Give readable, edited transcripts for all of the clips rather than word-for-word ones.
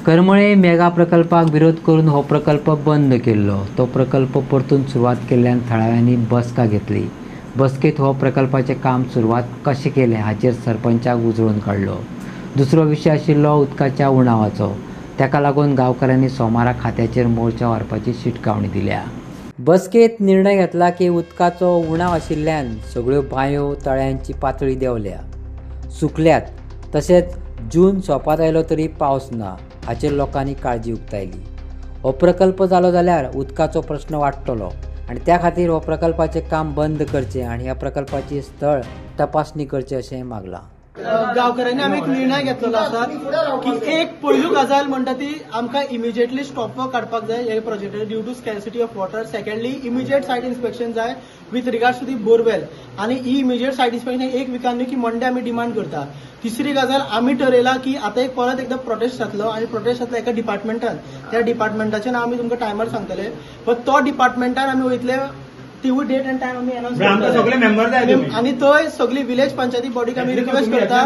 करमळे mega प्रकल्पाक विरोध करून हो प्रकल्प बंद केल्लो. तो प्रकल्प परतून सुरवात केल्ल्यान थळाव्यांनी बसका घेतली. बसकेत हो प्रकल्पाचे काम सुरवात कशें केलें हाचेर सरपंचाक उजळून काडलो. दुसरो विशय आशिल्लो उदकाच्या उणावाचो. ताका लागून गांवकारांनी सोमारा खात्याचेर मोर्चा व्हरपाची शिटकावणी दिल्या. बसकेत निर्णय घेतला की उदकाचो उणाव आशिल्ल्यान सगळ्यो बांयो तळ्यांची पातळी देंवल्या, सुकल्यात. तशेंच जून सोंपत आयलो तरी पावस ना हाचेर लोकांनी काळजी उक्तायली. हो प्रकल्प जालो जाल्यार उदकाचो प्रश्न वाडटलो आनी त्या खातीर हो प्रकल्पाचें काम बंद करचें आनी ह्या प्रकल्पाची स्थळ तपासणी करची अशें मागलां. गांवकारांनी आमी एक निर्णय घेतलेलो आसा की एक पयलू गजाल म्हणटा ती आमकां इमिजिएटली स्टॉप वर्क काडपाक जाय हे प्रोजेक्टार due to scarcity of water. Secondly immediate site inspection जाय with regards to the borewell आनी ही इमिजिएट सायट इन्स्पेक्शन एक विकान न्ही की मंडे आमी डिमांड करता. तिसरी गजाल आमी ठरयला की आतां एक परत एकदा प्रोटेस्ट जातलो आनी प्रोटेस्ट जातलो एका डिपार्टमेंटान. त्या डिपार्टमेंटाचें नांव आमी तुमकां टायमार सांगतले. पण तो डिपार्टमेंटान आमी वयतले तिवूय डेट एंड टायम आमी अनाउन्स करता. सगळे मेंबर जाय आनी थंय सगळी विलेज पंचायती बॉडीक आमी रिक्वेस्ट करता.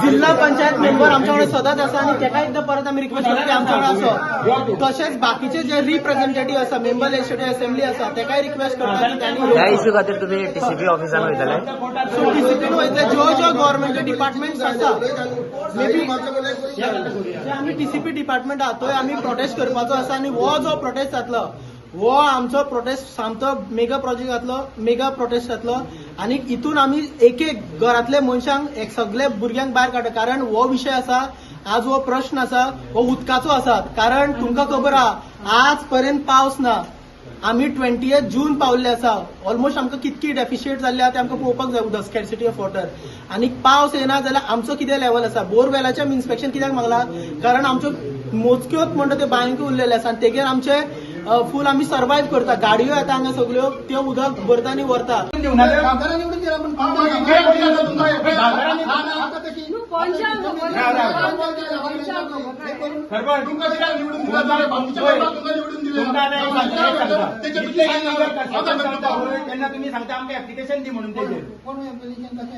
जिल्हा पंचायत मेंबर आमच्या वांगडा सदांच आसा आनी तेका एकदां परत आमी रिक्वेस्ट करता की आमच्या वांगडा आसो. तशेंच बाकीचे जे रिप्रेझेंटेटिव्ह आसा मेंबर लेजिस्लेटिव्ह असेंब्ली आसा तेकाय रिक्वेस्ट करता की त्यांनी ह्या इश्यू खातीर तुम्ही टीसीपी ऑफिसान वयतले. सो डिसिप्लीन वयतले ज्यो गव्हर्नमेंटचे डिपार्टमेंट्स आसा मे बी जे आमी टीसीपी डिपार्टमेंट आहा थंय आमी प्रोटेस्ट करपाचो आसा आनी हो जो प्रोटेस्ट जातलो हो आमचो प्रोटेस्ट सामको मेगा प्रोजेक्ट जातलो, मेगा प्रोटेस्ट जातलो आनी हितून आमी एक एक घरांतले मनशांक एक सगळे भुरग्यांक भायर काडटा. कारण हो विशय आसा, आज हो प्रश्न आसा हो उदकाचो आसा. कारण तुमकां खबर आहा आज पर्यंत पावस ना. आमी 20 जून पावल्ले आसा. ऑलमोस्ट आमकां कितकी डेफिशिएट जाल्ली आहा ते आमकां पळोवपाक जाय उदक स्कॅरसिटी ऑफ वॉटर. आनी पावस येना जाल्यार आमचो कितें लेवल आसा. बोरवेलाचें आमी इन्स्पेक्शन कित्याक मागला कारण आमच्यो मोजक्योच म्हणटा त्यो बांयको उरलेले आसा आनी तेजेर आमचे फूल आमी सर्वायव करता. गाडयो येता हांगा सगळ्यो त्यो उदक भरता आनी व्हरता. त्यांना तुम्ही सांगता आमकां ऍप्लिकेशन दी म्हणून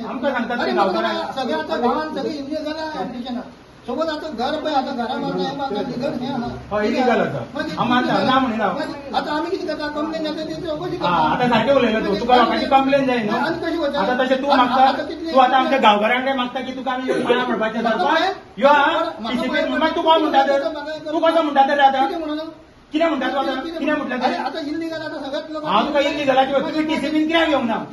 आमकां सांगतात ते गांवकारांक सगळे आता गांवांत सगळे इल्लीगल ऍप्लिकेशन. सपोज आता घर पळय आता घरा मारता लिगल हे आहा इलिगल आसा ना म्हणिना. आता आमी कितें करता कंप्लेन जाता ती चौकशी करता. आता सारकें उलयलो तुका लोकांची कंप्लेन जाय न्हू. आनी कशी वता आता तशें तूं मागता तूं आतां आमच्या गांवकारांकडे मागता की तुका आमी पाळा म्हणपाचें सरपंच यो टीसीपी मागीर तूं कोण म्हणटा तर तूं कसो म्हणटा तर आतां कितें म्हणटा तूं आतां कितें म्हटलें आता इल्लीगल आता सगळ्यात लोक हांव तुका इल्लीगलाची तुम्ही टीसीपीन कित्याक येवंक ना.